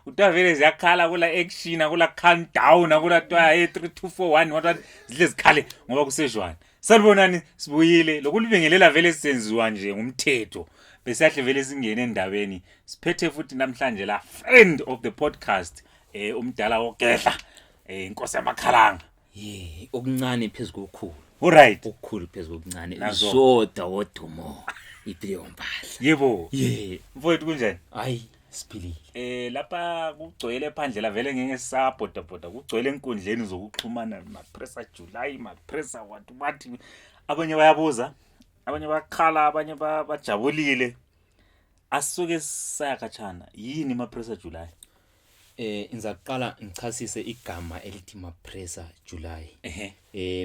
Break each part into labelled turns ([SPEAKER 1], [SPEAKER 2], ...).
[SPEAKER 1] Kuthiwa vele ziyakhala kula action kula countdown kula twa 3 2 4 1 wathi zile zikhale ngoba kusejwana. Salibonani sibuyile lokulibingelela vele sisenziwa nje ngumthetho. Besiyahle vele singene endabeni. Siphethe futhi namhlanje la friend of the podcast umdala wogedla inkosi yamakhalanga.
[SPEAKER 2] Okuncane phezulu kokukhulu.
[SPEAKER 1] Alright.
[SPEAKER 2] Okukhulu phezulu kokuncane. Zoda wodumo. Iphiwe mpahla.
[SPEAKER 1] Yebo. Mfowethu kunjani?
[SPEAKER 2] Hayi siphilile.
[SPEAKER 1] Lapha kugcwele phandle la vele ngeke sabhoda kugcwele enkundleni zokuxhumana Mapressa July Mapressa wathi abanye bayabuza abanye bakhala abanye bajabulile asuke sayakachana yini Mapressa July
[SPEAKER 2] Ngizaqala ngichasise igama elithi Mapressa July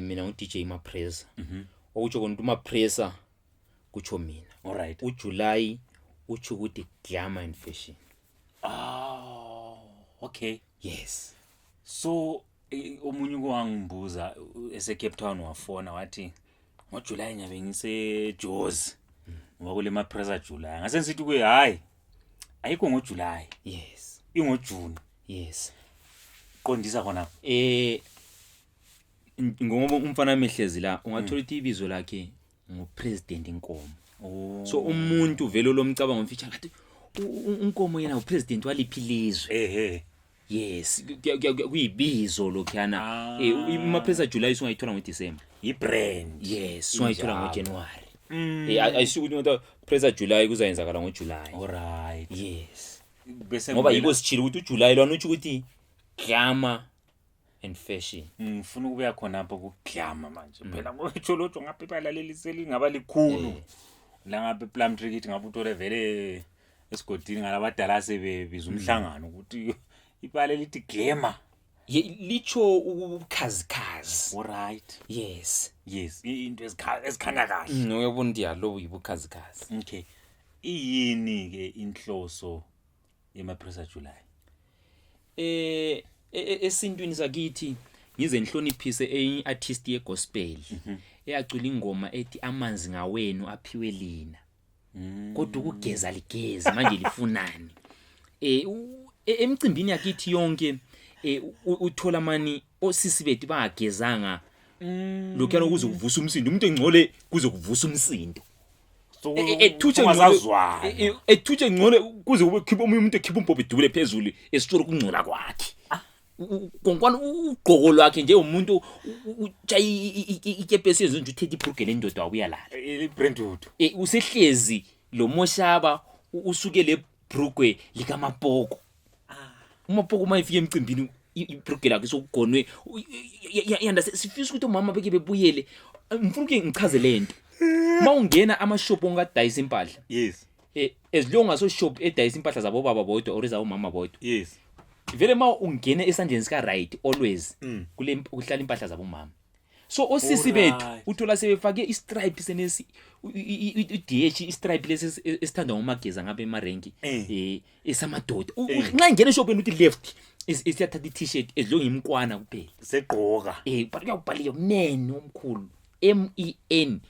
[SPEAKER 2] mina ngu DJ Mapressa okutsho konke Mapressa kutsho mina
[SPEAKER 1] alright
[SPEAKER 2] uJuly utsho ukuthi glamour and fashion.
[SPEAKER 1] Okay.
[SPEAKER 2] Yes.
[SPEAKER 1] So omunye kwangibuza ese Cape Town wafona wathi ngoJuly nyabe ngise Jozi ngoba kule Mapressa July ngase ngithi kuye hayi ayikho ngoJuly.
[SPEAKER 2] Yes.
[SPEAKER 1] IngoJune.
[SPEAKER 2] Yes.
[SPEAKER 1] Qondisa khona.
[SPEAKER 2] Ngoba umfana mehlezi la ungathola ukuthi ibizo lakhe ngupresident Inkomo. So umuntu vele lomcabango mfitsha ngathi uNkomo yena upresident waliphi lizwe. Yes kuyibizo lokhana iMapressa July sungayithola ngoDecember
[SPEAKER 1] ibrand.
[SPEAKER 2] Yes sungayithola ngoJanuary. Ayisuku ukuthi Mapressa July kuzayenzakala ngoJuly.
[SPEAKER 1] Alright.
[SPEAKER 2] Yes
[SPEAKER 1] bese
[SPEAKER 2] ngoba yiko sichila ukuthi uJuly lona uthi ukuthi glamour and fashion.
[SPEAKER 1] Ngifuna ukuya khona apho kuglamour manje phela ngotsho lotho ngapha balaleliseli ngaba likhulu la ngapha Plum Tree kithi ngabe uthole vele esigodini ngalabadala sebebiza umhlangano ukuthi ibale lithi glamour
[SPEAKER 2] licho ubukhazikhazi.
[SPEAKER 1] Alright.
[SPEAKER 2] Yes
[SPEAKER 1] into ezikhanya kahle
[SPEAKER 2] uyabona ukuthi yalo ubukhazikhazi.
[SPEAKER 1] Okay iyini ke inhloso yeMapressa July
[SPEAKER 2] esintwini sakithi ngize nihloniphise artist ye gospel eyacula ingoma ethi amanzi ngawenu aphiwe lina kodwa ukugeza ligezi manje lifunani emcimbini yakithi yonke uthola mani osisi bethu bangagezanga lokhana kuze kuvusa umsindo umuntu engcole kuze kuvusa umsindo ethutshe ngcole ethutshe ngcole kuze kube khipha umuntu ekhipha umpompi dubule phezulu esitsholo kungcola kwakhe konkwana ugqoko lwakhe nje umuntu utshayi ikepesi yenze nje uthethe ibruge lendoda wabuya lala
[SPEAKER 1] ibrandwood
[SPEAKER 2] usehlezi lo moshaba usuke le brugwe lika Mapoko uMapoko mayifike emcimbini ibruge lakhe sokugonwe yanda sifisa ukuthi umama beke bebuyele ngifuna ukuthi ngichaze lento mawungena amashop ongadayisa impahla.
[SPEAKER 1] Yes.
[SPEAKER 2] As long as o shop edayisa impahla zabo baba bodwa or zabo mama bodwa.
[SPEAKER 1] Yes.
[SPEAKER 2] Vele ma ungene esandleni sika right always kule kuhlala impahla zabo mama. So osisi bethu uthola sebefake istripe senesi iDH istripe lesi esithanda ngomageza ngabe emarenki esamadoda. Nxa ngene eshopeni uthi left isiyathatha i-t-shirt ezilonga imkwana kuphela.
[SPEAKER 1] Segqoka.
[SPEAKER 2] But kuyabhaliwe umnene omkhulu MEN.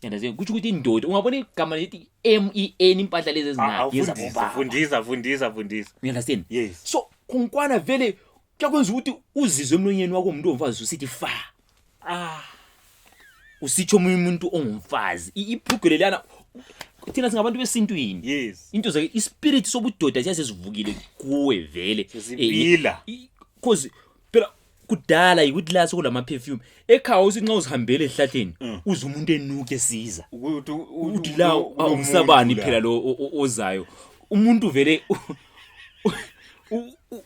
[SPEAKER 2] Yandaze kuthi ukuthi indoda ungabona igama lithi MEN impahla lezi ezinakeza baba.
[SPEAKER 1] Fundisa.
[SPEAKER 2] You understand?
[SPEAKER 1] Yes.
[SPEAKER 2] So kunkwana vele kuyakwenza ukuthi uzizwe emlonyeni wakho umuntu omfazi usithi fa. Usitsho umuntu ongumfazi. Iphugele lana thina singabantu besintwini.
[SPEAKER 1] Yes.
[SPEAKER 2] Into zake ispirit sobudoda siyasivukile kuwe vele.
[SPEAKER 1] Sesibila.
[SPEAKER 2] Because phela kudala ukuthi la sokulama perfume ekhaya usithi nxa uzihambele ehlatheni uze umuntu enuke esiza uthi la awusabani phela lo ozayo umuntu vele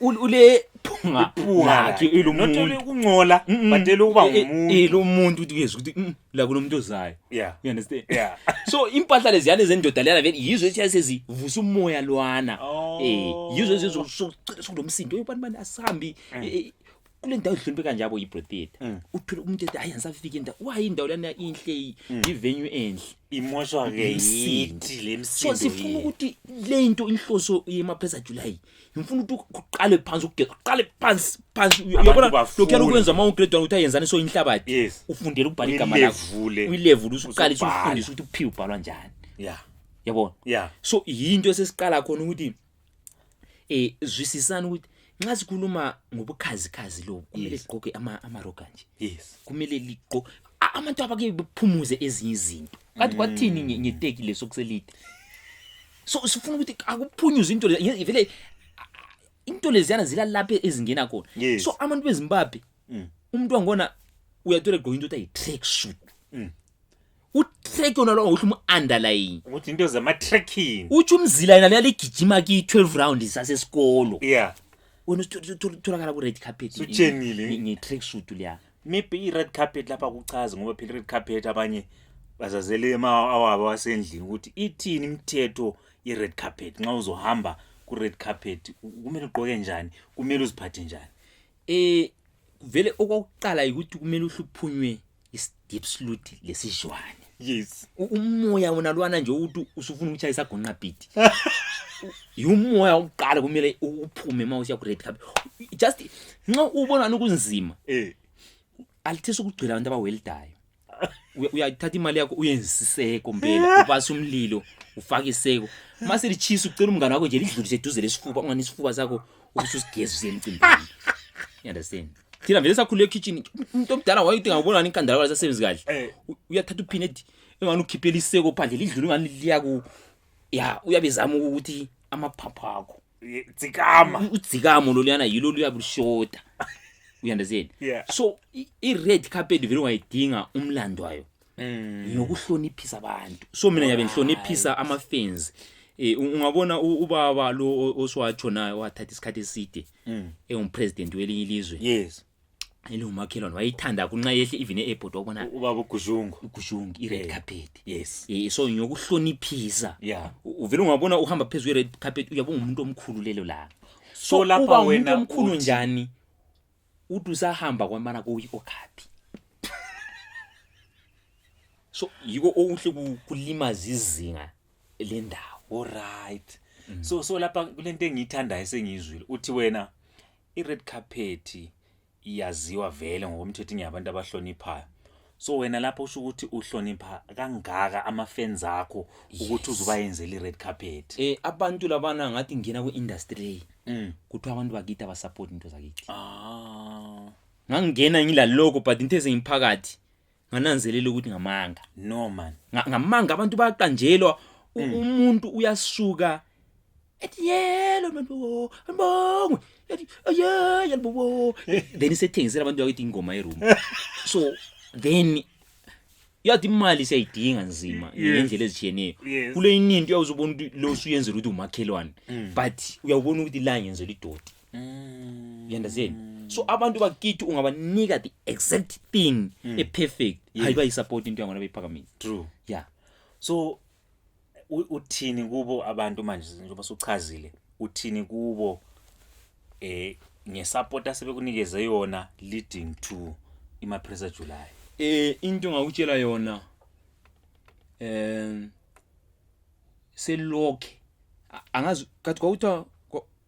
[SPEAKER 2] ule phunga lakhe
[SPEAKER 1] ilomuntu kungcola batela ukuba umuntu
[SPEAKER 2] lo muntu uthi uyezwa ukuthi la kunomuntu ozayo.
[SPEAKER 1] Yeah.
[SPEAKER 2] You understand?
[SPEAKER 1] Yeah.
[SPEAKER 2] So impahla lezi yale zendoda lena vele yizo esiyasezivusa umoya lwana yizo ezizokulomsindo abantu asihambi kule ndawo ihloniphe kanjabo yibrothet uthola umuntu ethi hayi ansafike indawo why indawo lana inhle ivenue enhle
[SPEAKER 1] imosha ke yithi lemsindo.
[SPEAKER 2] So sifuna ukuthi le into inhloso yeMapressa July ngifuna ukuthi uqale phansi uqale phansi uyabona lokho ukwenza uma ugrade ukuthi ayenzani so inhlabathi ufundele ukubhala igama lakho uyilevel usuqala usufundisa ukuthi uphiwe ubhalwa njani.
[SPEAKER 1] Yeah.
[SPEAKER 2] Yabona?
[SPEAKER 1] Yeah.
[SPEAKER 2] So into esesiqala khona ukuthi zwisisana ukuthi nxa sikhuluma ngobukhazikhazi lo kumele sigqoke amaroga nje.
[SPEAKER 1] Yes.
[SPEAKER 2] Kumele liqo abantu abake bephumuze ezinye izinto. Kanti kwathini ngeteki leso kuselide. So sifuna ukuthi akuphunyuze into vele into leziyana zilalapha ezingena khona. So abantu beZimbabwe umuntu wangona uyathola egqoka into ayi track suit. Utrack ona lo uhlumu underline.
[SPEAKER 1] Ukuthi into zama trekking.
[SPEAKER 2] Uthi umzila yena leligijima ki 12 rounds sasesikolo.
[SPEAKER 1] Yeah.
[SPEAKER 2] Wena utholakala ku red carpet.
[SPEAKER 1] Suchenile.
[SPEAKER 2] Nge track suit liya.
[SPEAKER 1] Maybe I red carpet lapha kuchaza ngoba phela red carpet abanye bazazele awabo wasendlini ukuthi ithini imithetho ye red carpet nxa uzohamba ku red carpet kumele ugqoke njani, kumele uziphathe njani.
[SPEAKER 2] Vele okokuqala ukuthi kumele uhluphunywe deep salute lesijwane.
[SPEAKER 1] Yes.
[SPEAKER 2] Umoya wona lwana nje ukuthi usufuna ukuchayisa gonqa beat. Umoya oqala kumele uphume mawusiya ku red carpet. Just nxa ubona nokunzima. Alithesa ukugcila abantu abaweldayo. Uyathatha imali yakho uyenzisiseko mbele ubasa umlilo ufaka iseko. Mase lichisa ucela umngane wakho nje lidlulise duze lesifuba ungani isifuba sakho ubususugezisa emcimbini. You understand? Thina vele sakhulu ekitchen umuntu omdala wayithi ngabona inkandala lasebenzi kahle. Uyathatha uphinethi engani ukhiphela iseko phandle lidlula ngani liya ku uyabezama ukuthi amaphapha akho udzikamo lo liyana yilo luyabushoda. You understand? So I red carpet vele wayidinga umlando wayo. Yokuhloniphisa abantu. So mina ngiyabe ngihloniphisa ama-fans. Ungabona ubaba lo oswatsho naye wathatha isikhathi eside engumpresident welinye ilizwe.
[SPEAKER 1] Yes.
[SPEAKER 2] Umakhelwane wayithanda kunxa yehle even e-airport wabona
[SPEAKER 1] ubaba uGushungu
[SPEAKER 2] I red carpet.
[SPEAKER 1] Yes.
[SPEAKER 2] So ngiyokuhloniphisa.
[SPEAKER 1] Yeah.
[SPEAKER 2] Uvele ungabona uhamba phezulu red carpet uyabona umuntu omkhulu lelo la.
[SPEAKER 1] So lapha wena
[SPEAKER 2] omkhulu njani uthi usahamba kwamana okhapi. So yiko okuhle kulimaza izinga lendawo.
[SPEAKER 1] Alright. So lapha kulento engiyithandayo sengizwile uthi wena I red carpet iyaziwa vele ngokomthetho ngiyabantu abahloniphayo. So wena lapha usho ukuthi uhlonipha kangaka ama-fans akho ukuthi uzobayenzela I red carpet.
[SPEAKER 2] Abantu labana ngathi ngena ku-industry kuthi abantu bakithi abasupport into zakithi. Ngangena ngilaloko but into ezengimphakathi ngananzelela ukuthi ngamanga.
[SPEAKER 1] No man.
[SPEAKER 2] Ngamanga abantu bayaqanjelwa umuntu uyasuka ethi yelo mbo mbongo ethi yebo then sethengisela abantu bakithi ingoma eroom. So then yathi imali siyayidinga nzima ngendlela ezitshiyeneyo. Kule ininto uyawuzobona ukuthi lo usuyenzela ukuthi umakhelwane but uyawubona ukuthi la yenzela idoti. You understand? So abantu bakithi ungabanika the exact thing perfect hayiba isupport into yangona beyiphakamisa.
[SPEAKER 1] True.
[SPEAKER 2] Yeah.
[SPEAKER 1] So uthini kubo abantu manje njengoba sochazile uthini kubo ngesupport asebekunikeze yona leading to Mapressa July.
[SPEAKER 2] Into ngakutshela yona selokhe angazi kathi kwawutha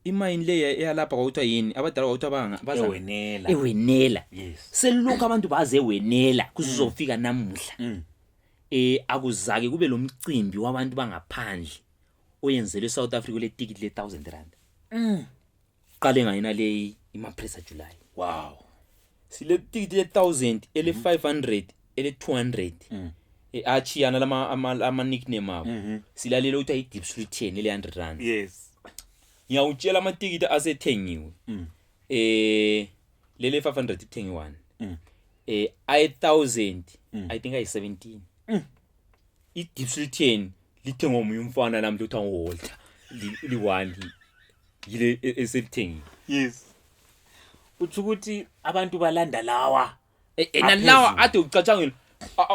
[SPEAKER 2] imine le eyalapha kwawutha yini abadala kwawutha ewenela.
[SPEAKER 1] Yes.
[SPEAKER 2] Selokho abantu baze wenela kuzofika namuhla. Akuzake kube lo mcimbi wabantu bangaphandle oyenzelwe South Africa le ticket le 1000 rand. Qale ngayina le Mapressa July.
[SPEAKER 1] Wow.
[SPEAKER 2] Sile ticket le 1000 ele 500 ele 200. Achiyana ama nickname abo. Silalele uthi ayi deep street 10 ele 100 rand.
[SPEAKER 1] Yes.
[SPEAKER 2] Ngiyawutshela ama ticket asethengiwe. Lele 500 ithengiwe 1. Ay 1000 I think ay 17. I deep street 10 lithengwa umuntu umfana namhla uthi uWalter li1 yile eselithengi.
[SPEAKER 1] Yes. Uthi ukuthi abantu balanda lawa
[SPEAKER 2] nalawa ade ucatshangela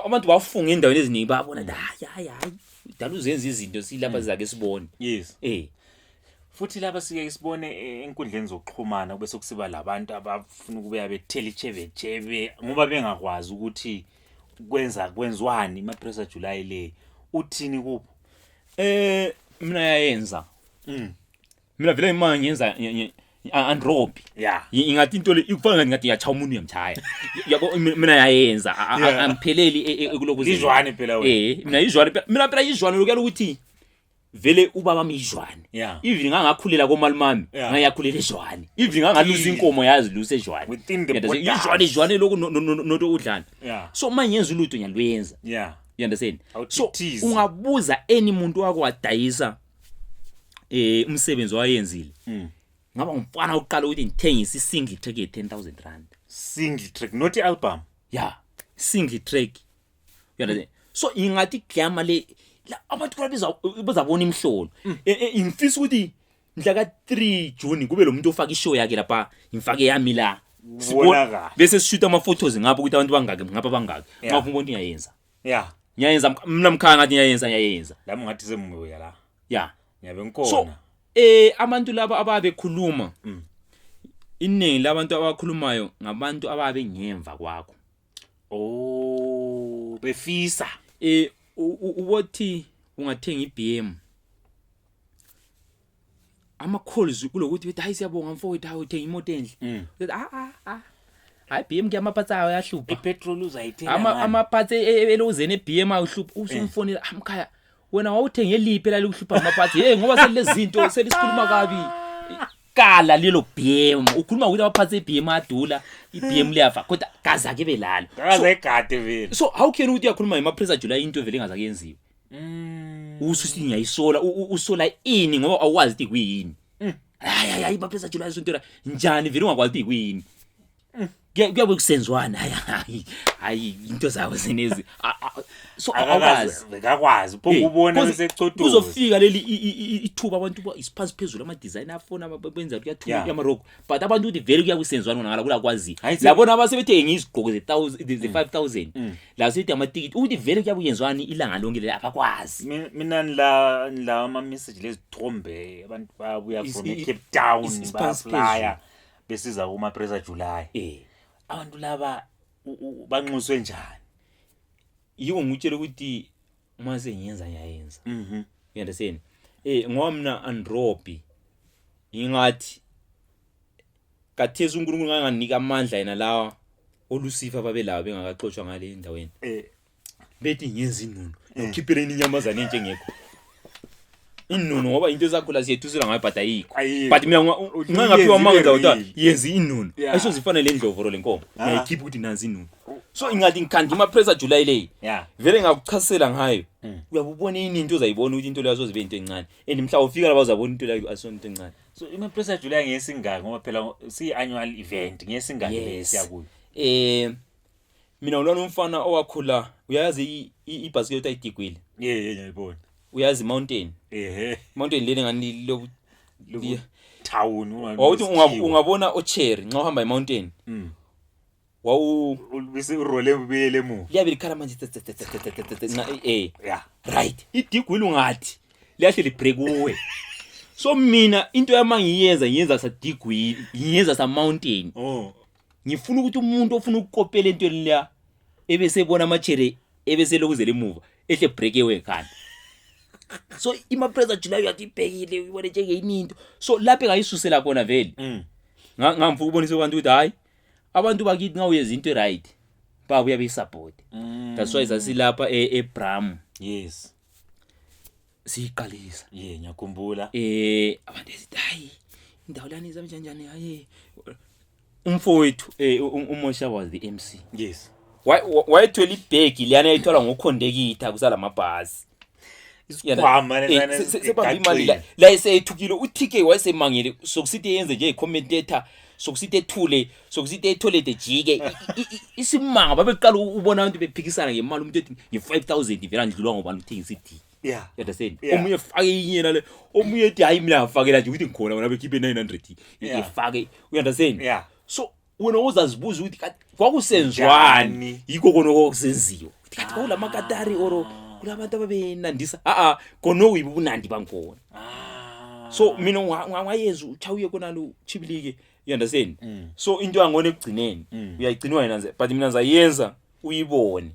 [SPEAKER 2] abantu bafunga endaweni eziningi babona hayi dala uzenza izinto silapha zake sibone.
[SPEAKER 1] Yes. Futhi lapha sike sibone enkundleni zokuxhumana kube sokusiba labantu abafuna ukuba bethela ichebe ngoba bengakwazi ukuthi kwenziwani Mapressa July le. Uthini kubo?
[SPEAKER 2] Mina yayenza. Mina vele imanga ngenza androbi.
[SPEAKER 1] Yeah.
[SPEAKER 2] Ingathi into le ikufana ngathi yacha umuntu uyamchaya. Yabo mina yayenza ampheleli ekulokuzi.
[SPEAKER 1] Izwane phela wena.
[SPEAKER 2] Mina izwane mina phela izwane lokuyala ukuthi vele ubaba mijwane
[SPEAKER 1] Yeah.
[SPEAKER 2] even ngangakhulela komalumami
[SPEAKER 1] Yeah.
[SPEAKER 2] ngayakhulela ejwane even ngangalusa inkomo yazi lusa ejwane
[SPEAKER 1] Within the
[SPEAKER 2] ijwane lokhu noto udlana
[SPEAKER 1] Yeah.
[SPEAKER 2] so manje yenza ulutho ngiyalwenza
[SPEAKER 1] Yeah.
[SPEAKER 2] you understand
[SPEAKER 1] Awuthi
[SPEAKER 2] so
[SPEAKER 1] tease.
[SPEAKER 2] ungabuza any muntu wakwadayisa umsebenzi wayenzile ngaba umfana uqala ukuthi ngithengise single track ye 10,000 rand
[SPEAKER 1] Single track, not album.
[SPEAKER 2] yeah single track you understand so ingathi gama le abantu bazabona imhlolo ngifisa ukuthi mhla ka 3 June kube lo muntu ofaka ishow yakhe lapha ngifake yami la
[SPEAKER 1] Sibona
[SPEAKER 2] bese sishoot ama photos ngapha ukuthi abantu bangaki ngapha bangaki
[SPEAKER 1] Yeah.
[SPEAKER 2] ngapha umuntu uyayenza
[SPEAKER 1] Yeah.
[SPEAKER 2] ngiyayenza mina mkhanga ngathi ngiyayenza
[SPEAKER 1] Lami ngathi sembuya la.
[SPEAKER 2] yeah
[SPEAKER 1] Ngiyabe
[SPEAKER 2] so
[SPEAKER 1] ngikona.
[SPEAKER 2] abantu laba ababekhuluma iningi labantu abakhulumayo ngabantu ababe ngemva kwakho
[SPEAKER 1] Oh, befisa.
[SPEAKER 2] ubothi ungathenga iBM ama calls kulokuthi bethi hayi siyabonga mfowethu hayi uthenga imoto enhle hayi BM kuyamaphatsa ayahlupha
[SPEAKER 1] ipetrol uzayithenga
[SPEAKER 2] amaphatsi elozene eBM awuhlupha usumfonela amkhaya wena wawuthenge liphi la lokuhlupha amaphatsi ngoba selezinto selisikhuluma kabi kala lelo BM ukhuluma ukuthi abaphatsi eBM adula iBM liyafa kodwa kaza ke belalo
[SPEAKER 1] kaza egade vele
[SPEAKER 2] so how can uthi yakhuluma iMapressa July into vele engaza kuyenziwa usuthi ngiyayisola usola ini ngoba awwazi ukuthi kuyini hayi iMapressa July sonto njani vele ungakwazi ukuthi kuyini kuyabe kusenzwana hayi into zawo senezi so awukazi
[SPEAKER 1] bekakwazi phokubona bese ecothoza
[SPEAKER 2] uzofika leli ithuba abantu isiphansi phezulu ama design afona benza kuyathula yamaroko but abantu uthi vele kuyakusenzwana ngala kulakwazi yabona abasebethe ngizigqoko ze 5000 la sithi ama ticket uthi vele kuyabuyenzwana ilanga lonke le abakwazi
[SPEAKER 1] mina la ama message lezithombe abantu babuya from Cape Town baflyer besiza kuma Mapressa July abantu laba banxuswe njani
[SPEAKER 2] yiwo ngutshela ukuthi mase ngiyenza ngiyayenza you understand ngoba mina androbi ingathi katheza uNkulunkulu nganganika amandla yena lawa olusifa babelawo bengakaxoshwa ngale endaweni bethi ngiyenza inuno ngikhiphele inyamazana entshe ngekho inuno ngoba into ezakhula siyethusela ngayo but ayikho but mina ngangaphiwa amanga ukuthi yenza inuno ayisozifana le ndlovoro lenkomo ngiyakhipha ukuthi nanzi inuno so ingathi ngikhanda iMapressa July le vele ngakuchasisela ngayo uyabubona into ozayibona ukuthi into leyo azozibe into encane and mhla ufika la bazabona into leyo asonto encane
[SPEAKER 1] so iMapressa July ngesingaki ngoba phela si annual event ngesingaki lesiya kuyo
[SPEAKER 2] mina ulona umfana owakhula uyazi ibasket ayidigwile
[SPEAKER 1] ngiyayibona
[SPEAKER 2] uyazi mountain mountain leni ngani lo
[SPEAKER 1] town
[SPEAKER 2] wawuthi ungabona ocherry nxa uhamba emountain
[SPEAKER 1] bese urole ubuyele emuva
[SPEAKER 2] liyabe likhala manje right idigwile ungathi liyahle libreak uwe so mina into yama ngiyenza sa digwile ngiyenza sa mountain ngifuna ukuthi umuntu ofuna ukukopela into leya ebese ebona amacherry ebese lokuzela emuva ehle break ewe khanda so iMapressa July yathi ibhekile uyibone njengeyini into so lapha engayisusela khona vele ngamfuka ubonisa abantu ukuthi hayi abantu bakithi ngawe yenza into right babuya besupport that's why sasilapha eBram
[SPEAKER 1] yes
[SPEAKER 2] siqalisa
[SPEAKER 1] ngiyakhumbula
[SPEAKER 2] abantu esithi hayi indawo lani izami njani hayi umfowethu uMosha was the MC
[SPEAKER 1] yes
[SPEAKER 2] wayethwela ibag liyana ayithola ngokhondekitha kusala mabhasi
[SPEAKER 1] isikhwama
[SPEAKER 2] sebamba imali la esethukile uTK wayesemangele sokusithi yenze nje commentator sokusithi ethule sokusithi etholete jike isimanga babeqala ubona abantu bephikisana ngemali umuntu ethi nge5000 vela ndlulwa ngobani uthengisa ithi understand omunye fake inyena le omunye ethi hayi mina ngafakela nje ukuthi ngikhona bona bekhiphe 900 ifake you understand so wena uzazibuza ukuthi kwakusenzwani yiko konoko kusenziwa kathi kula makatari oro kulabantu ababenandisa kono uyibunandi bankona so mina ngwayezu uchawiye konalo chibilike you understand so into yangone ekugcineni uyayigcinwa yena nje but mina ngizayenza uyibone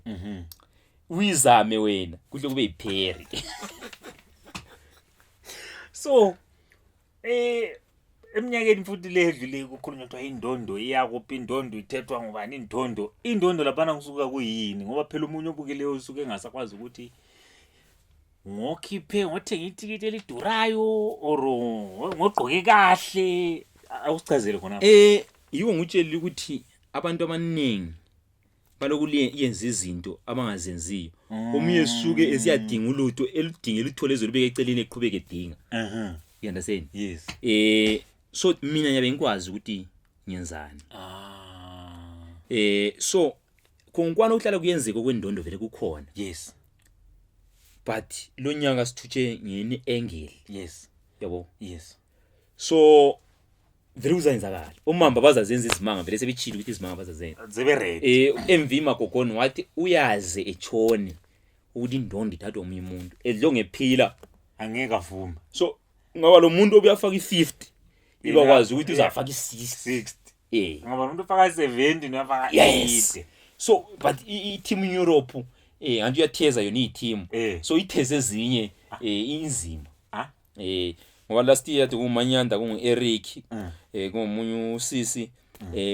[SPEAKER 2] uyizame wena kuhle kube yipheri
[SPEAKER 1] so eminyakeni futhi ledlule kukhulunywa ukuthi indondo iyakuphi indondo ithethwa ngubani indondo lapha ngisuka kuyini ngoba phela umunye obukeleyo usuke engasakwazi ukuthi ngokhiphe ngothenga itikiti elidurayo or ngogqoke kahle awusichazele khona
[SPEAKER 2] Yiwo ngutshela ukuthi abantu abaningi balokuliye yenza izinto abangazenziyo omunye suke esiyadinga ulutho eludinga elithole ezolubeka eceleni eqhubeke edinga you understand
[SPEAKER 1] yes
[SPEAKER 2] so mina ngiyabe ngikwazi ukuthi ngiyenzani so konkwana uhlala kuyenzeka kwendondo vele kukhona
[SPEAKER 1] yes
[SPEAKER 2] but lo nyaka sithutshe ngeni angle
[SPEAKER 1] yes
[SPEAKER 2] yabo
[SPEAKER 1] yes
[SPEAKER 2] so vele uzayenzakala omamba bazazenza izimanga vele sebechila ukuthi izimanga bazazenza
[SPEAKER 1] zibe ready
[SPEAKER 2] MV Magogoni wathi uyaze echone ukuthi indondo ithathwe omunye umuntu edlonge phila
[SPEAKER 1] angeke avuma
[SPEAKER 2] so ngaba lo muntu obuyafaka i50 ibakwazi ukuthi uzafaka i60
[SPEAKER 1] ngaba umuntu ufaka 70 uyafaka 80
[SPEAKER 2] so but i-team in Europe antu yatheza yona i-team so itheze ezinye inzima ngoba last year kumanyanda kungu-Eric kungomunye usisi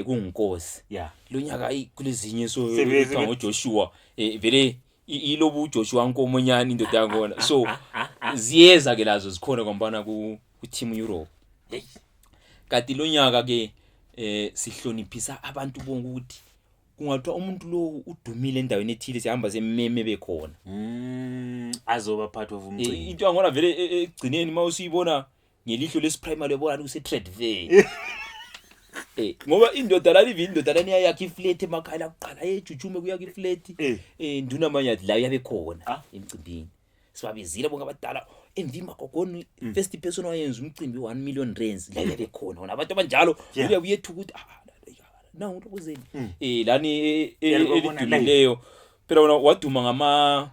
[SPEAKER 2] kungunkosi lo nyaka kulezinye so kuthiwa ngoJoshua vele ilobu uJoshua Nkomonyani indoda yangona so ziyeza ke lazo zikhona kwambana ku-team Europe kanti lo nyaka ke sihloniphisa abantu bonke ukuthi kungathiwa umuntu lo udumile endaweni ethile sihamba sememe bekhona
[SPEAKER 1] azoba part of umcimbi
[SPEAKER 2] into yangona vele egcineni mawusiyibona ngelihlo lesiprimary lebona kuse trade fair ngoba indoda la livi indoda lani yakhe iflat emakhaya kuqala ejujume kuya iflat nduna manyathi la yabe khona emcimbini sibabizile bonke abadala MV Magogoni first person oyenza umcimbi 1 million rands la yabe khona bona abantu abanjalo uyabuyethu ukuthi nawu lokuzeni lani elidumileyo phela wona waduma ngama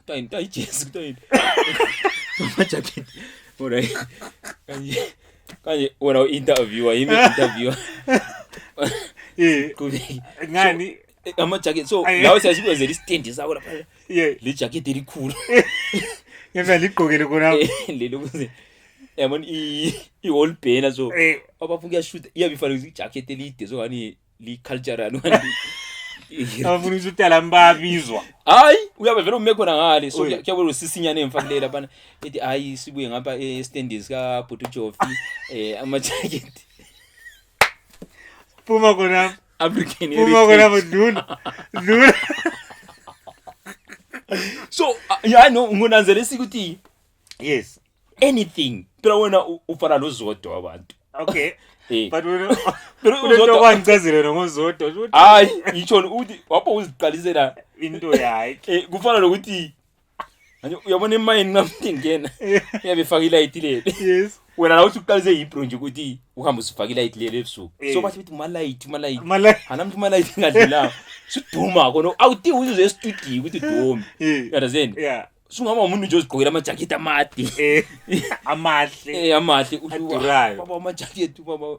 [SPEAKER 2] tayinta ijesi tayinta amajacket ora kanje wona interviewer interviewer
[SPEAKER 1] ngani
[SPEAKER 2] amajacket so lawo siyasikwenzela istand sakho lapha le jacket elikhulu
[SPEAKER 1] yena ligqokele khona
[SPEAKER 2] lelo kuze yabona i-wall banner so abafuna ukuyashoot iyabifanele ijacket elide so ngani li-cultural
[SPEAKER 1] abafuna ukuthala mbabizwa
[SPEAKER 2] hayi uyabe vele ume khona ngale so kuyabona usisinyane emfakile lapha ethi hayi sibuye ngapha e-stands ka Botujofi ama-jacket
[SPEAKER 1] phuma khona
[SPEAKER 2] African
[SPEAKER 1] phuma khona boduna
[SPEAKER 2] so no ngunanzelisa ukuthi
[SPEAKER 1] yes
[SPEAKER 2] anything phela wena ufana noZodwa abantu
[SPEAKER 1] okay but uZodwa wangicazela ngoZodwa ukuthi
[SPEAKER 2] hayi yitsho uthi wapho uziqalisela
[SPEAKER 1] into yakhe
[SPEAKER 2] kufana nokuthi uyabona emayini ngamthi ngena yabefaka ilight lele
[SPEAKER 1] yes
[SPEAKER 2] wena la uthi uqalise yibro nje ukuthi uhamba usifaka ilight lele ebusuku so bathi malayithi hanamthi malayithi ngadlula siduma khona awuthi uze studio ukuthi dome understand sungaba umuntu nje ozigqokela ama-jacket amade amahle
[SPEAKER 1] udurayo
[SPEAKER 2] baba ama-jacket baba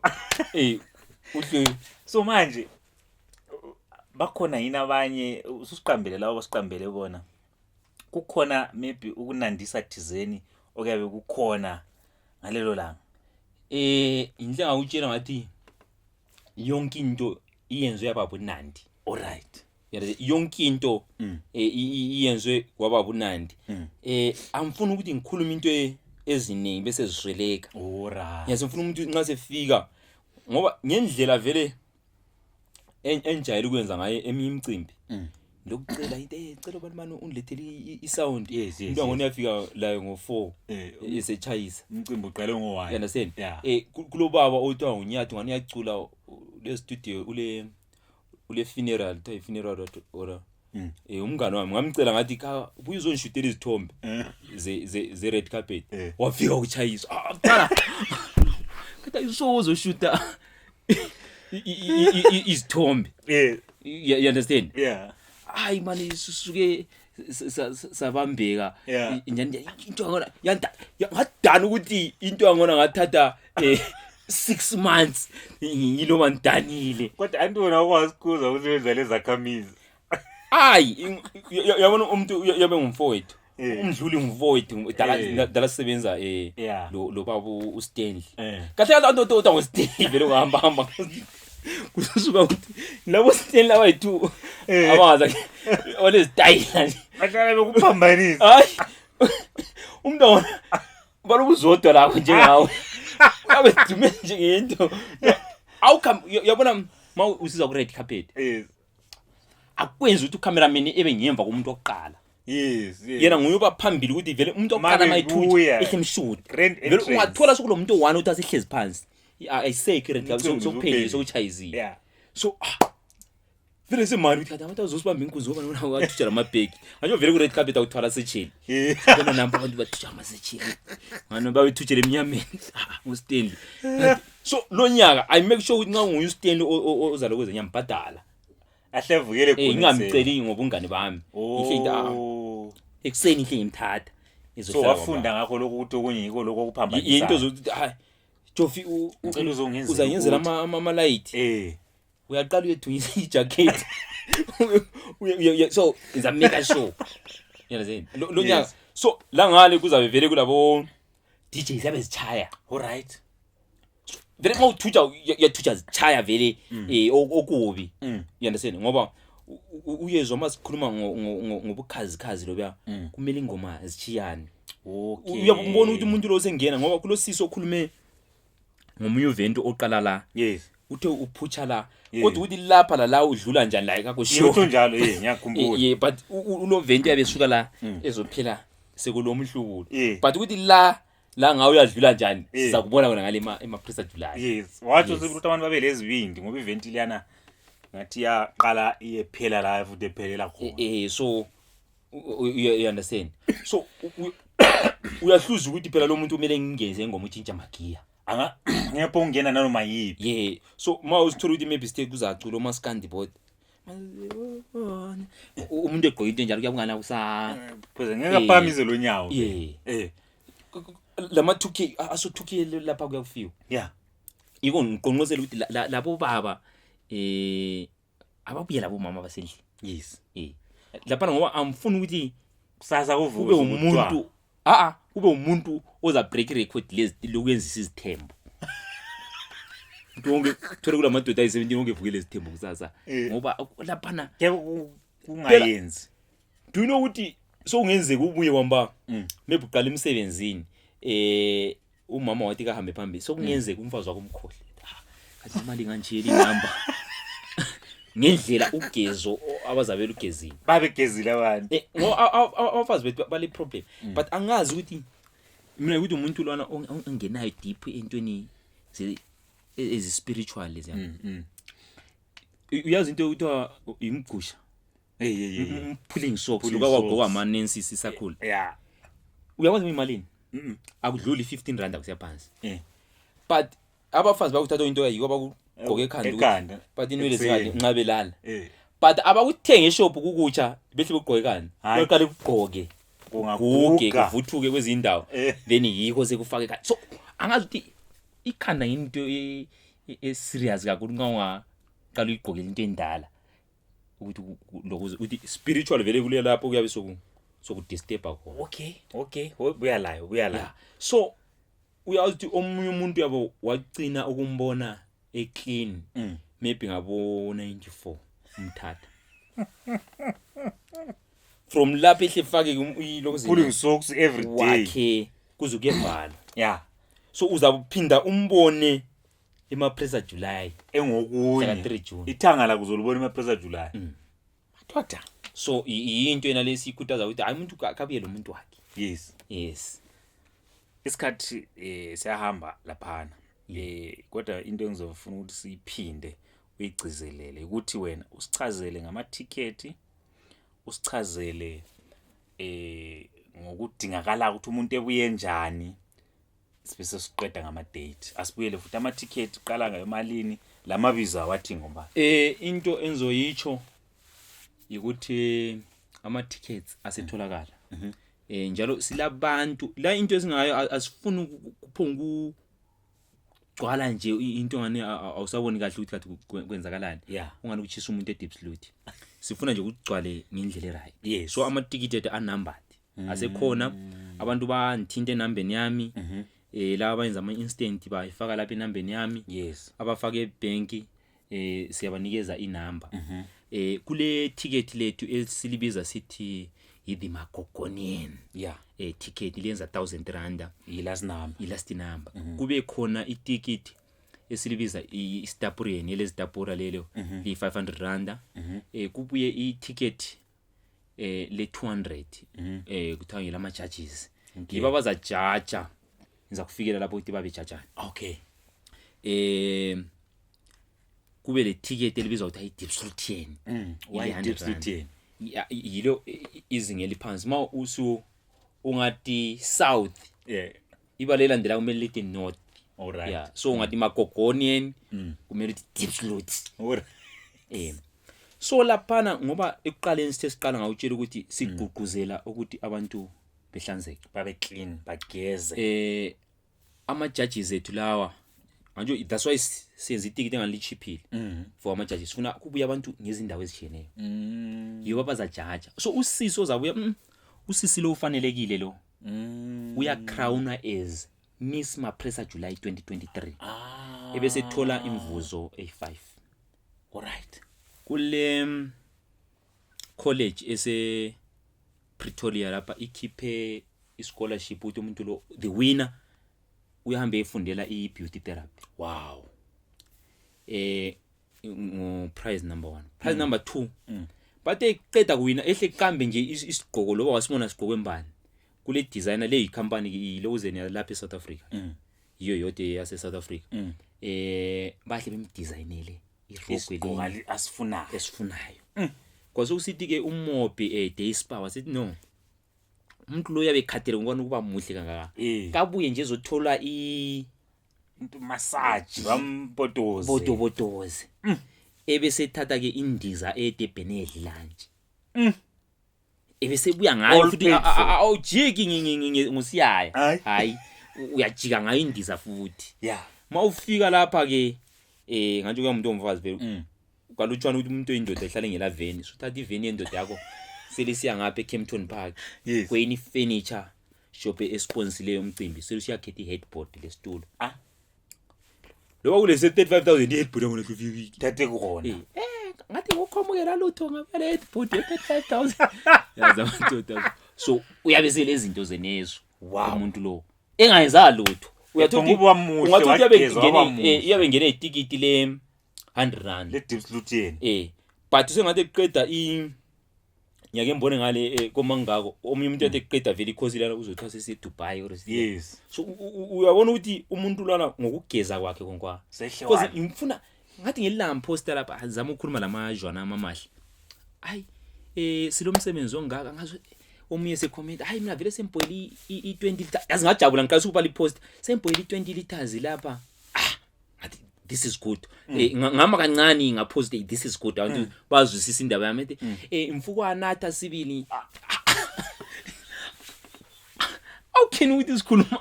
[SPEAKER 2] uhle
[SPEAKER 1] so manje bakhona yini abanye ususiqambele lawo basiqambele bona kukhona maybe ukunandisa thizeni okuyabe kukhona ngalelo langa
[SPEAKER 2] indlela ngawutshela ngathi yonke into iyenzwe yababa uNandi
[SPEAKER 1] alright
[SPEAKER 2] yonke into iyenzwe kwababa uNandi amfuna ukuthi ngikhulume into eziningi bese zisweleka
[SPEAKER 1] alright
[SPEAKER 2] ngiyafuna umuntu nxa sefika ngoba ngendlela vele enjayele ukwenza ngaye eminye imicimbi lokucela into ecela abantu manje undilethele isound into angone yafika la ngo4 esechayisa
[SPEAKER 1] umcimbi uqale ngo1
[SPEAKER 2] you understand kulobaba othiwa uNyathi ngani yacula le studio ule funeral tay funeral ora umngane wami ngamcela ngathi buye uzonshutela izithombe ze red carpet wafika ukuchayisa qala kathi uzoshuta izithombe you understand hayi manje sisuke sabambeka into yangona ngadana ukuthi into yangona ngathatha 6 months yilo mandanile
[SPEAKER 1] kodwa andona ukwazi kuza usebenza lezakhamizi
[SPEAKER 2] hayi yabona umuntu yabe ngumfowethu umdluli ngumfowethu dala sisebenza lo baba uStanley kahle abantu otota ngoStanley vele ngihamba kusuka ukuthi labo Stanley abayithu abaza ole style
[SPEAKER 1] bahlala bekuphambanisa
[SPEAKER 2] hayi Umntwana balokuzodwa lapho njengawe. Abe dume nje ngento. Yabona ma usiza ku red carpet.
[SPEAKER 1] Yes.
[SPEAKER 2] Akwenza ukuthi ucameraman ebe ngemva komuntu oqala.
[SPEAKER 1] Yes.
[SPEAKER 2] Yena nguye baphambili ukuthi vele umuntu oqala mayithuthi ehlemshoot. Vele ungathola sokulo muntu one uthi asihlezi phansi. Ayiseke red carpet sokuphelisa sokuchayizile.
[SPEAKER 1] Yeah.
[SPEAKER 2] So vele semali uthi abantu bazosibamba inkunzi ngoba nona wathutha lamabheki. Anjo vele ku red carpet awuthwala sechini. Bona namba abantu bathutha amasechini. Ngano bawethuthele eminyameni. Ustand. So lo nyaka I make sure ukuthi nxa nguye ustand ozalo kweze nyambhadala.
[SPEAKER 1] Ahlevukele khona.
[SPEAKER 2] Ngingamceli ngobungane bami. Ihle ekseni ihle ngimthatha.
[SPEAKER 1] So wafunda ngakho lokho ukuthi okunye yiko lokho okuphambanisa.
[SPEAKER 2] Into zokuthi hayi Jofi
[SPEAKER 1] ucela uzongenzela.
[SPEAKER 2] Uzayenzela ama light. Uyaqala uyethunyisa ijacket. So is a mega show. You understand? Lo nyaka. So la ngale kuzabe vele kulabo DJs abezichaya.
[SPEAKER 1] All right.
[SPEAKER 2] Vele mawuthutha yathutha zichaya vele okubi. You understand? Ngoba uyezwa masikhuluma ngobukhazi lobuya kumele ingoma zichiyane.
[SPEAKER 1] Okay.
[SPEAKER 2] Uyabona ukuthi umuntu lo sengena ngoba kulo siso okhulume ngomunye event oqala la.
[SPEAKER 1] Yes.
[SPEAKER 2] Uthe uphutsha la kodwa uthi lapha la udlula njani la ekakho show.
[SPEAKER 1] Utho njalo ngiyakhumbula.
[SPEAKER 2] Yeah, but ulo event yabesuka la ezophela sekulomhlubulo. But uthi la ngawe uyadlula njani sizakubona kona ngale Mapressa July.
[SPEAKER 1] Yes. Wathi ukuthi abantu babe lezibindi ngoba event liyana ngathi yaqala iyephela la futhi ephelela khona.
[SPEAKER 2] So you understand. So uyahluza ukuthi phela lo muntu kumele ngingeze ngoma utshintsha magiya.
[SPEAKER 1] Ngepho ungena nanoma yipi.
[SPEAKER 2] Yeah. So ma uzithola ukuthi maybe stake kuzacula oma scandi board. Umuntu egqoka into enjalo kuyabungana kusa.
[SPEAKER 1] Pheze ngeke aphamize lo nyawo.
[SPEAKER 2] Yeah. Lama 2K aso 2K lapha kuyakufiwa.
[SPEAKER 1] Yeah.
[SPEAKER 2] Yiko ngiqonqosela ukuthi labo baba ababuye labo mama basendle.
[SPEAKER 1] Yes.
[SPEAKER 2] Lapha ngoba amfuni ukuthi
[SPEAKER 1] kusasa
[SPEAKER 2] kube umuntu kube umuntu oza break record lezi lokwenza izithembu. Ntonke thola kula madoda ayi17 ongevukile izithembu kusasa ngoba lapha na
[SPEAKER 1] kungayenzi.
[SPEAKER 2] Do you know ukuthi so ungenzeka ubuye kwamba maybe uqala emsebenzini umama wathi kahambe phambili so kungenzeka umfazi wakho umkhohle. Kathi imali nganjiyela inamba. Ngendlela ugezo abazabela ugezini
[SPEAKER 1] babegezile abantu
[SPEAKER 2] abafazi bethu bale problem but angazi ukuthi mina ukuthi umuntu lwana ongenayo deep entweni ezi spiritual lezi uyazi into ukuthi imgusha pulling socks lokwagoka amanensi sisakhula uyakwazi imalini akudluli 15 rand akusiya phansi but abafazi bakuthatha into yiko bakugqoke ekhanda but inwele zikade nqabelala but abakuthenge eshop kukutsha behle begqoke kani baqale ukugqoke kungaguge kuvuthuke kwezindawo then yiko sekufake kani so angazi ukuthi ikhanda into serious kakhulu ngawanga qala uyigqokela into endala ukuthi lokuze uthi spiritual vele kuliya lapho kuyabe sokudisturb khona.
[SPEAKER 1] Okay buya la
[SPEAKER 2] so uyazi ukuthi omunye umuntu yabo wagcina ukumbona clean maybe ngabo 94 umthatha from lapho ehlefake lokuzina
[SPEAKER 1] pulling socks every day
[SPEAKER 2] wakhe kuzukevala so uzabuphinda umbone Mapressa July
[SPEAKER 1] engokunye ithanga la kuzolubona Mapressa July
[SPEAKER 2] madoda so into yena lesikhuthaza ukuthi hayi umuntu akabuye lo muntu wakhe. Yes
[SPEAKER 1] isikhathi siyahamba laphana kodwa into engizofuna ukuthi siyiphinde uyigcizelele ukuthi wena usichazele ngamathiketi usichazele ngokudingakala ukuthi umuntu ebuye njani sibese siqeda ngama date asibuyele futhi amathiketi qala ngayo malini lamabiza wathi ngoba
[SPEAKER 2] into enzoyitsho ukuthi ama tickets asetholakala njalo silabantu la into esingayo asifuni kuphonga ugcwala nje into ngane awusaboni kahle ukuthi kathi kwenzakalani ungani ukuchisa umuntu edipslot sifuna nje ukugcwale ngendlela right so ama tickets numbered asekhona abantu banithinta enambeni yami laba abenza ama instant bayifaka lapha enambeni yami abafaka ebank siyabanikeza inamba kule ticket lethu esilibiza sithi the Makokonian
[SPEAKER 1] yeah
[SPEAKER 2] ticket lenza 1000 rand
[SPEAKER 1] last number
[SPEAKER 2] kube khona iticket esilibiza istapurian elezitapura lelo li 500 rand kubuye iticket le 200 kuthiwa ngilama charges ngiba bazajaja ngiza kufikela lapho ukuthi babe jajana
[SPEAKER 1] okay
[SPEAKER 2] kube le ticket elibizwa ukuthi discourse
[SPEAKER 1] why discourse
[SPEAKER 2] yilo izinga eliphansi ma ungati south iba lelandela kumele lithi north
[SPEAKER 1] alright
[SPEAKER 2] yeah so ungati Makokonian kumele lithi discourse
[SPEAKER 1] alright
[SPEAKER 2] so laphana ngoba ekuqaleni siqala ngawutshela ukuthi sigqugquzela ukuthi abantu behlanzeke
[SPEAKER 1] babe clean bageze
[SPEAKER 2] ama judges ethu lawa manje that's why senze itikiti engalichiphile for ama judges sifuna kubuya abantu ngezindawo ezitshiyeneyo yibo bazajaja so usiso zabuya usisi lo ufanelekile lo uya crown as Miss Mapressa July 2023 ebese thola imvuzo A5
[SPEAKER 1] alright
[SPEAKER 2] kule college ese Pretoria lapha ikhiphe ischolarship ukuthi umuntu lo the winner uyahambe efundela i-beauty therapy
[SPEAKER 1] wow
[SPEAKER 2] prize number 1 prize number 2 but eqeda kuwina ehle kambe nje isigqoko loba wasibona sigqoko embani kule designer le company ilozeni lapha eSouth Africa yiyo yote yase South Africa bahle bemdesignele irogwe asifunayo kwaze usithi ke uMobi day spa wasithi no umuntu lo yabe khathele ngibona ukuba muhle kangaka kabuye nje ezothola
[SPEAKER 1] massage
[SPEAKER 2] bampotoze ebese thatha ke indiza eDebhenedli lunch ebese buya ngayo futhi awujiki ngosiyaya hayi uyajika ngayo indiza futhi
[SPEAKER 1] yeah
[SPEAKER 2] mawufika lapha ke nganje kuyamuntu omfazi vele kalutshwana ukuthi umuntu oyindoda ehlale ngela veni so thatha iveni yendoda yakho selisiya ngapha eKempton Park kweni furniture shop esponsileyo umcimbi selusiyakhetha iheadboard lesitulo loba kulese 35000 iheadboard ngone kufiki
[SPEAKER 1] thathe kukhona
[SPEAKER 2] ngathi ngokhomukela lutho ngapha headboard 35000 yaza abantu so uyabesele izinto zenezo umuntu lo engayenza lutho uyathola ungathi uyabe ngene itikiti le 100 rand
[SPEAKER 1] le discourse
[SPEAKER 2] but sengathi eqeda nyake mbone ngale komangako omunye umuntu yathi eqeda vele ikhosi lana uzothiwa sesi Dubai or
[SPEAKER 1] yes
[SPEAKER 2] so uyabona ukuthi umuntu lana ngokugeza kwakhe konkwa because ngifuna ngathi ngelilanga poster lapha azama ukukhuluma lamajwana amamahle hayi silomsebenzi ongaka ngazo omunye se comment hayi mina vele sempoili i20 liters yazi ngajabula ngiqalisa ukubhala ipost sempoili i20 liters lapha ngathi this is good ngama kancane ngapost this is good abantu bazwisisa indaba yami ethi imfuko anatha sibili how can we diskhuluma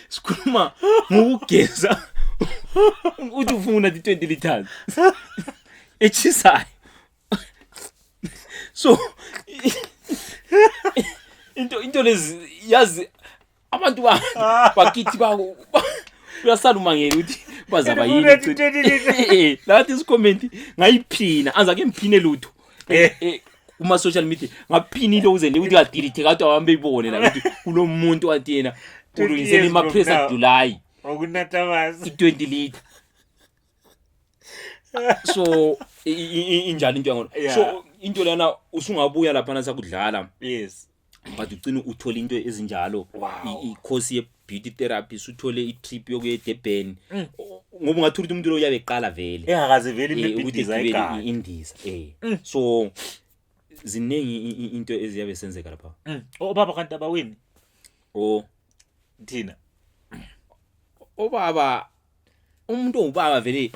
[SPEAKER 2] sikhuluma ngokugeza uthi ufuna 20 liters echisayo so into lezi yazi abantu bakithi bako uyasaluma ngeke ukuthi bazaba yini lathi isicomment ngayiphina anza ke mphine lutho kuma social media ngaphini lo uze ukuthi adelete kathi ahambe ibone la ukuthi kulomuntu wathi yena ulungisele Mapressa July
[SPEAKER 1] okunathabazi
[SPEAKER 2] 20 liter so injalo into yangona so into lana usungabuya lapha nasakudlala
[SPEAKER 1] yes
[SPEAKER 2] but ugcina uthola into ezinjalo i-course ye beauty therapy uthole i-trip yokuya eDurban ngoba ungathi umuntu lo uyabeqala vele
[SPEAKER 1] engakaze vele imibhidiza eqala
[SPEAKER 2] indiza so zinengi into eziyabe senzeka lapha
[SPEAKER 1] obaba kanti abawini thina
[SPEAKER 2] obaba umuntu ongubaba vele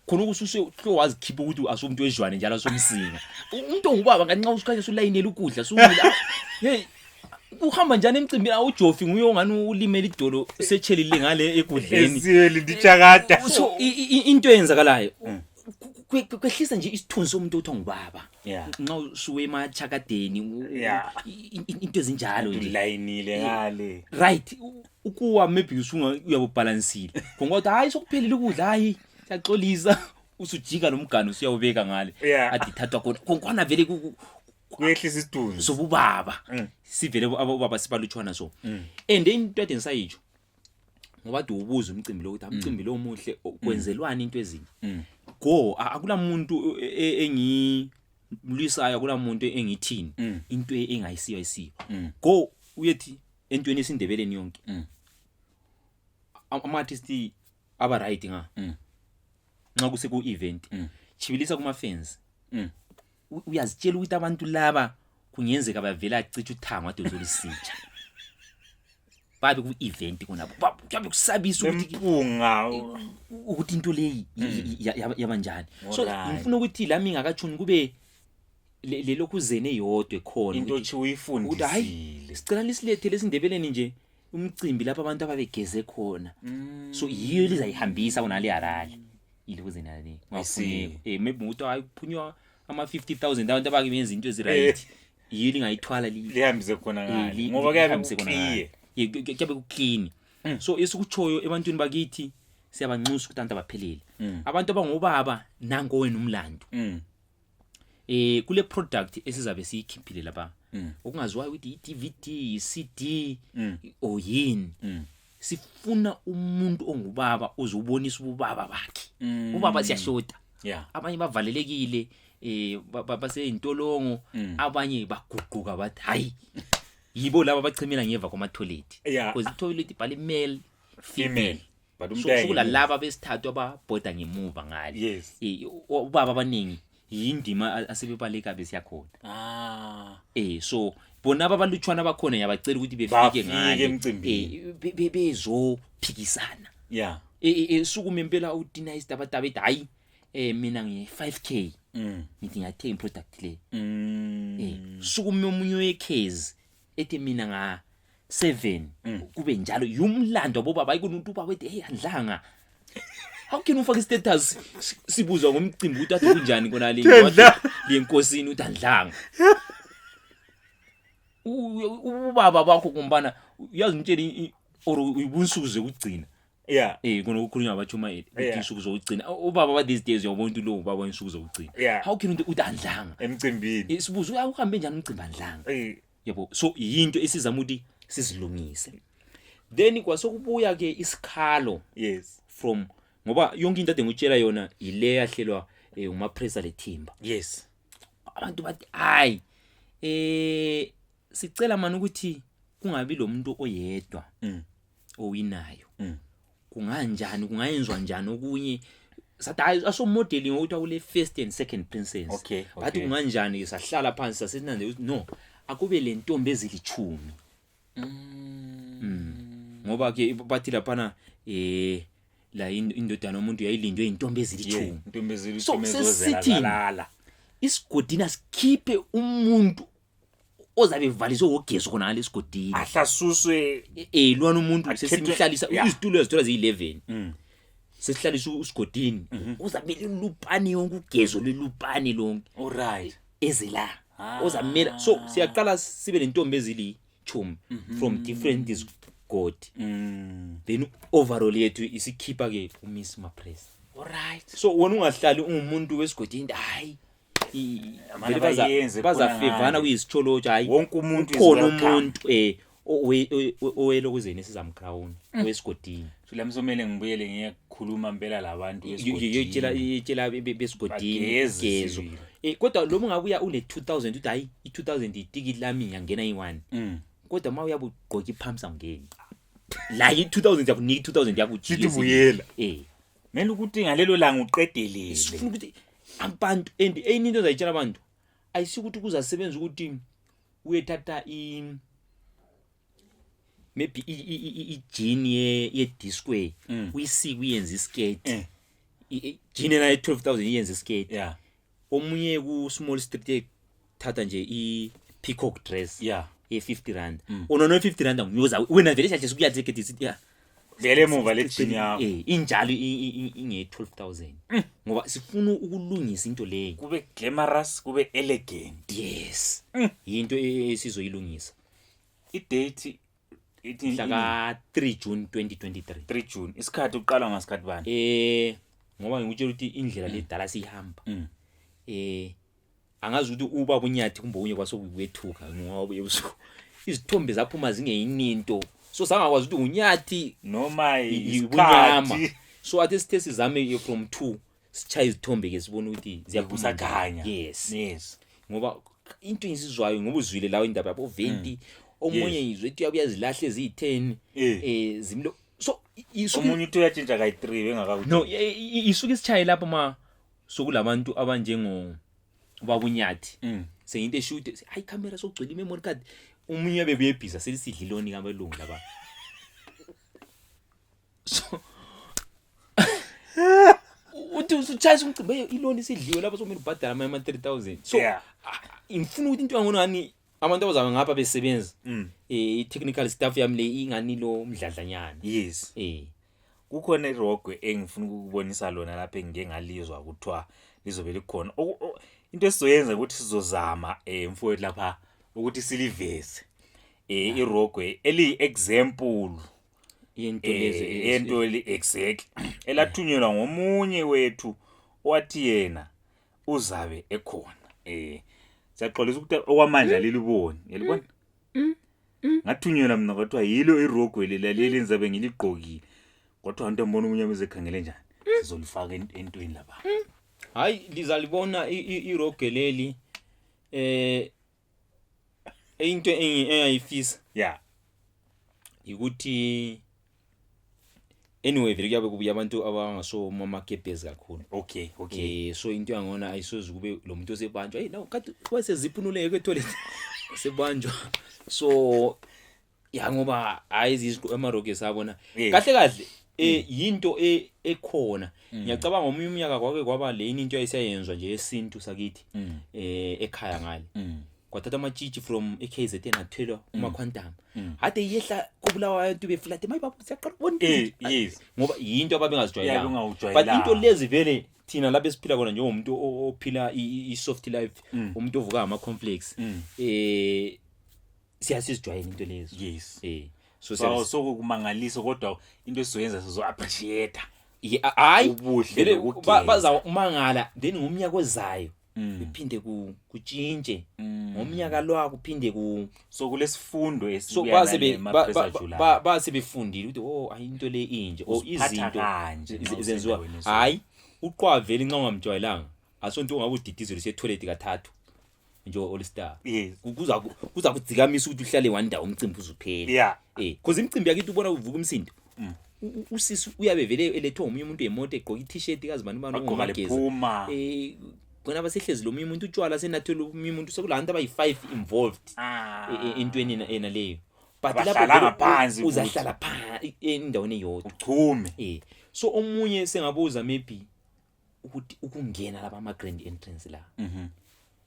[SPEAKER 2] khona ukususe wazikhipha ukuthi asumuntu wejwane njalo asomsinga umuntu ongubaba nganxa usikhanya ulayinela ukudla sumila hey uhamba njani emcimbini awujofi nguye ongani ulimela idolo sechelile ngale ekudleni
[SPEAKER 1] esiyeli ndichakada
[SPEAKER 2] so into eyenzakalayo kwehlisa nje isithunzi somuntu othi ngubaba nxa usuwe emachakadeni into ezinjalo nje
[SPEAKER 1] ulayinile ngale
[SPEAKER 2] right ukuwa maybe uyabubalansile ngoba hayi sokuphelile ukudla hayi siyaxolisa usujika nomgano usiyawubeka ngale athi thathwa khona vele
[SPEAKER 1] kuyehlisa isithunzi
[SPEAKER 2] sobubaba sivele abobaba sibalutshwana so and into ade ngisayitsho ngoba ubuza umcimbi lo ukuthi umcimbi lo omuhle kwenzelwani into ezinye go akula muntu engimlisayo akula muntu engithini into engayisiyo ayisiyo go uyethi entweni esindebeleni yonke ama-artists aba right nxa kuse ku event chibilisa kuma fans uyazitshela ukuthi abantu laba kungenzeka bavela acithi uthanga ade uzolisitsha babe ku event konabo babe kusabisa ukuthi into leyi yabanjani so ngifuna ukuthi lami ngakatshuni kube lelokhu zene yodwa ekhona
[SPEAKER 1] into chi uyifundisile
[SPEAKER 2] sicela lisilethe lesindebeleni nje umcimbi lapha abantu ababegeze khona so yiyo lizayihambisa kunale yarali ilokuzena le ngafuneka maybe umuntu ayiphunywa ama 50,000 abantu abakuyenza into eziright yili ngayithwala
[SPEAKER 1] lihambise khona ngale ngoba kuyahambise khona ngale
[SPEAKER 2] kuyabe kuclean so esikuchoyo ebantwini bakithi siyabanxusa ukuthi abantu abaphelele abantu abangobaba nango wena umlando kule product esizabe siyikhiphile lapha okungaziwayo ukuthi i-DVD i-CD oyini sifuna umuntu ongubaba ozobonisa ubaba bakhe ubaba siyashota abanye bavalelekile baseyintolongo abanye baguquka bathi hayi yibo laba bachimela ngeva kwama toilet because toilet ibhale male female
[SPEAKER 1] but
[SPEAKER 2] umntwana laba besithathu ababhoda ngemuva ngale ubaba abaningi yindima asebebaleka besiyakhona so bona abalutshwana bakhona yabacela ukuthi befike ngale bezophikisana sukume impela udinayist abatabeta hayi mina ngi5k ngithi ngiyathenga product le sukume umunye wecase ethi mina nga 7 kube njalo yumlando bobaba ayikumuntu ubaba ethi hey andlanga how can ufaka status sibuzwa ngomcimbi ukuthi athi kunjani kona le inkosini uthi andlanga ubaba bakho kumbana uyazi ngitshela or uyibunsuze ukugcina kona ukukhulunywa abachuma insuku zokugcina ubaba ba these days uyabona lo ubaba insuku zokugcina how can uthi andlanga
[SPEAKER 1] emcimbini
[SPEAKER 2] sibuza uhambe njani umcimbi andlanga yabo so into esizama ukuthi sizilungise then kwasokubuya ke isikhalo from ngoba yonke into ade ngutshela yona ile yahlelwa uMapressa leThimba abantu bathi hayi sicela manje ukuthi kungabi lo muntu oyedwa owinayo kunganjani kungayenzwa njani okunye sathi aso modeling ukuthi akule first and second princess bathi kunganjani sahlala phansi sasenande no akube le ntombi ezilithumi ngoba ke bathi lapha la indodana umuntu yayilindwe intombi ezilithumi so sesithini isigodini sikhiphe umuntu ozabe evaliswe ogezo khona ngale isigodini
[SPEAKER 1] ahlasuswe
[SPEAKER 2] lwana umuntu sesimhlalisa izitulo ezithola zi11 sesihlalisa usigodini uzabe lupani yonke ugezo lelupani lonke
[SPEAKER 1] alright
[SPEAKER 2] ezela ozamela so siyaqala sibe lentombi ezilithumi from different is god then overall yethu isikhipha ke uMiss Mapressa alright so wena ungahlali ungumuntu wesigodini hayi bazafevana kuyisitsholotsha hayi
[SPEAKER 1] wonke umuntu
[SPEAKER 2] khona umuntu owelo kuzeni sizamcrown wesigodini
[SPEAKER 1] lamsomele ngibuyele ngiyakhuluma impela labantu
[SPEAKER 2] yetshela besigodini gezo kodwa lo mungabuya une 2000 uthi hayi i2000 itikiti lami ngiyangena i1 kodwa mawu yabugqoka iphamsa ngeni la i2000 yakunika i2000 yakujika
[SPEAKER 1] buyela mele ukuthi ngalelo langa uqedelele
[SPEAKER 2] sifuna ukuthi abantu and into zayitshela abantu ayisukuthi kuzasebenza ukuthi uyethatha maybe i-jean ye discourse uyisika uyenza iskate i-jean na 12000 iyenza iskate omunye ku small street thatha nje i-peacock dress ye 50 rand no 50 rand ngiyoza wena vele siyathi sikuyatheke sithi
[SPEAKER 1] vele emuva le jean yakho
[SPEAKER 2] injalo inge 12000 ngoba sifuna ukulungisa into leyo
[SPEAKER 1] kube glamorous kube elegant
[SPEAKER 2] yes into esizoyilungisa
[SPEAKER 1] i-date
[SPEAKER 2] ithi la 3 June 2023
[SPEAKER 1] 3 June isikhathi uqala ngasikhathi bani
[SPEAKER 2] ngoba ngikutshela ukuthi indlela le dala siyihamba angazi ukuthi uba bunyathi kumbe unye kwasokuwethuka ngoba ebusuku izithombe zaphuma zingeyininto so sangakwazi ukuthi unyathi
[SPEAKER 1] noma
[SPEAKER 2] ibunyama so athi sithe sizame from 2 sichaya izithombe ke sibona ukuthi
[SPEAKER 1] ziyabusaganya
[SPEAKER 2] yes ngoba into insizwayo ngoba uzwile lawo indaba yabo 20 omunye izwe ethi uyabuya zilahle ezi10 zimlo so
[SPEAKER 1] omunye uthi uyatshintsha kayi3 engakakuthi
[SPEAKER 2] no isuke isichaye lapha sokulabantu abanjengo ubabunyathi seyinto eshude hayi camera sokugcwele memory card umunye bebuyebhiza selisidliloni kamalungu laba so uthi usuchayisa umcimbi iloni sidliwe lapha somele ubhadala ama 3000 so ngifuna ukuthi into yangona ngani abantu abazabe ngapha besebenza i-technical staff yami le ingani lo mdladlanyana
[SPEAKER 1] yes kukhona irogwe engifuna ukubonisa lona lapha engike ngalizwa kuthiwa lizobe likhona into esizoyenza ukuthi sizozama mfowethu lapha ukuthi siliveze irogwe eli example yento le exactly elathunyelwa ngomunye wethu owathi yena uzabe ekhona siyaxolisa ukuthi okwamanje liliboni yalibona ngathunyelwa mina kwathiwa yilo irogwe leli ngizabe ngiligqokile kodwa abantu ambona umunye bezekhangele njani sizolifaka entweni lapha
[SPEAKER 2] hayi lizalibona irogwe leli into engayifisa ukuthi anyway vele kuyabe kubuya abantu abangaso mama kebhezi kakhulu
[SPEAKER 1] okay
[SPEAKER 2] so into yangona ayisoze kube lo muntu osebanjwa hey naw kathi waseziphunule etoilet sebanjwa so ngoba ayizizwe emarogwe sabona kahle yinto ekhona ngiyacabanga omunye umnyaka kwake kwaba le into ayisayenzwa nje esintu sakithi ekhaya ngale kwathatha amachiji from eKZN athelwa uma quantum ade yehla kubulawa abantu beflat mayibaba siyaqala ukubona
[SPEAKER 1] yes
[SPEAKER 2] ngoba yinto ababengazijwayelanga but into lezi vele thina lapha esiphila kona njengomuntu ophila i-soft life umuntu ovuka ama complex siyasizijwayela into lezi
[SPEAKER 1] yes
[SPEAKER 2] so
[SPEAKER 1] kumangalisa kodwa into esizoyenza sizo appreciate
[SPEAKER 2] hayi
[SPEAKER 1] ubuhle
[SPEAKER 2] baza umangala then ngomnyaka ozayo iphinde kutshintshe ngomnyaka lo kuphinde
[SPEAKER 1] so kulesifundo esibuya nale Mapressa July
[SPEAKER 2] base befundile ukuthi ayinto le inje izinto zenziwa hayi uqwavela inxa ungamjwayelanga asonto ungabe udidizwe se toilet kathathu nje all star kuza kudzikamisa ukuthi uhlale wandawo umcimbi uzuphela because imicimbi yakithi ubona uvuka umsindo usisi uyabe vele elethwa umunye umuntu emoto egqoka i-t-shirt kazibani bani ngomageza kona basehlezi lo umuntu utshwala senathela umunye umuntu sekulantu abayi5 involved entweni enaleyo but lapho uzahlala phansi endaweni eyodwa
[SPEAKER 1] uchume
[SPEAKER 2] so omunye sengabuza maybe ukuthi ukungena lapha ama grand entrance la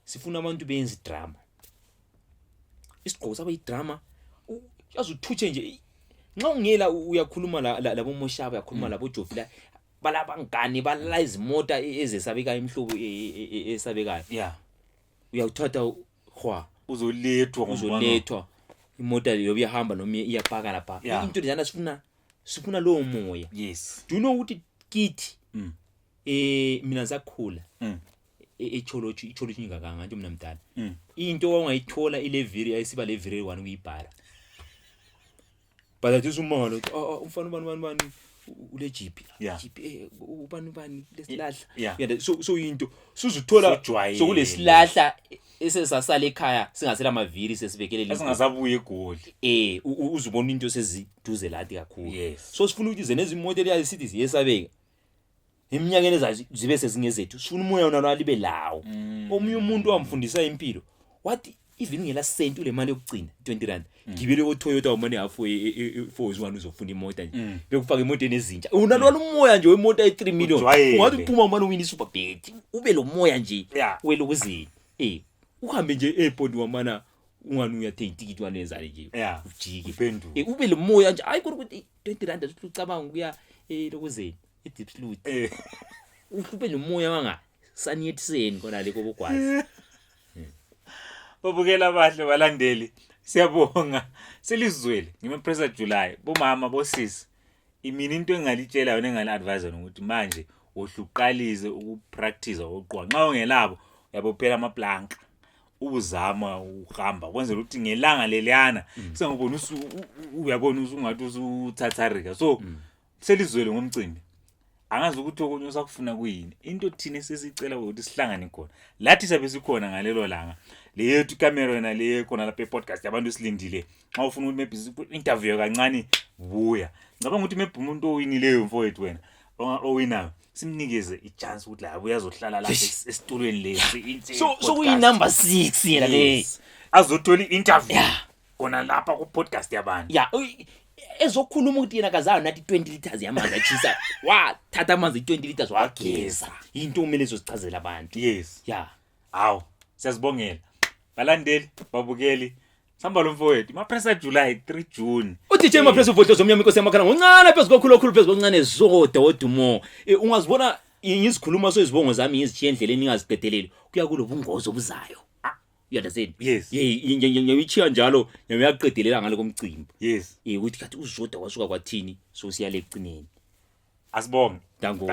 [SPEAKER 2] sifuna abantu benze drama isigqoko saba idrama yazuthutshe nje nxa ungela uyakhuluma labo Moshaba uyakhuluma labo Jofila balabangani balala izimota ezesabeka imhlobo esabekayo uyawuthatha khwa uzolethwa imota leyo iyahamba noma iyapaka lapha into njana sifuna lo moya
[SPEAKER 1] yes
[SPEAKER 2] do you know ukuthi kithi mina zakhula echolochi ngakanga nje mina mdala into ongayithola ileviri ayisiba leviri 1 uyibhala but athi umalo umfana bani ule GP ubani lesilahla so into sizuthola sokulesilahla esesasala ekhaya singasela amaviri sesibekele
[SPEAKER 1] singasabuye egoli
[SPEAKER 2] uzubona into seziduze lathi kakhulu so sifuna ukuthi zeneza imoto leya city ziyesabeka eminyakeni ezayo zibe sezingezethu sifuna umoya wona alibe lawo omunye umuntu wamfundisa impilo wathi even ngela sent ule mali yokugcina 20 rand ngibele ko Toyota umane half for one uzofunda imoto nje bekufaka imoto enezintsha unalona umoya nje wemoto ay3 million ungathi uphuma umane uwini super bet ube lo moya nje welo kuzini uhambe nje airport wamana ungani uyathenga ticket wanezali nje ujike ube lo moya nje hayi ukuthi 20 rand ucabanga ukuya lokuzini deep sleuth ube lo moya wanga saniyethiseni kona le kobogwazi
[SPEAKER 1] babukela abahle balandeli siyabonga selizwele ngiMapressa July bomama bosisi imini into engalitshela yona engala advise ukuthi manje ohluqalize ukupractice oqwa nxa ungelabo yabo phela amaplanka uzama uhamba kwenzela ukuthi ngelanga leliyana sengibona uyabona ungathi usuthatharika so selizwele ngomcimbi angazi ukuthi okunye usakufuna kuyini into thina sesicela ukuthi sihlangane khona lathi sabe sikhona ngalelo langa le yethu camera yona le khona lapha podcast yabantu silindile xa ufuna ukuthi maybe interview kancane buya ngicabanga ukuthi maybe umuntu owinileyo mfowethu wena owinayo simnikeze ichance ukuthi la uyazohlala lapha esitulweni lesi
[SPEAKER 2] so kuyi number 6 yena le
[SPEAKER 1] azothola interview kona lapha ku podcast yabantu
[SPEAKER 2] ezokhuluma ukuthi yena kazayo nathi 20 liters yamanzi achisa wathatha amanzi 20 liters wageza into kumele ezozichazela abantu
[SPEAKER 1] hawo siyazibongela balandeli babukeli samba lo mfowethu Mapressa July 3 June
[SPEAKER 2] uDJ Mapressa uVotlo zomnyama inkosi yamakhana ngoncane phezulu kokhulu phezulu koncane zoda wodumo ungazibona ngizikhuluma so izibongo zami ngizichiye endleleni ningaziqedeleli kuya kulo bungozi obuzayo uyadazeni ngiyichiya njalo ngiyaqedelela ngalo komcimbi ukuthi kathi uzoda wasuka kwathini so siyale ecineni
[SPEAKER 1] asibonge
[SPEAKER 2] dango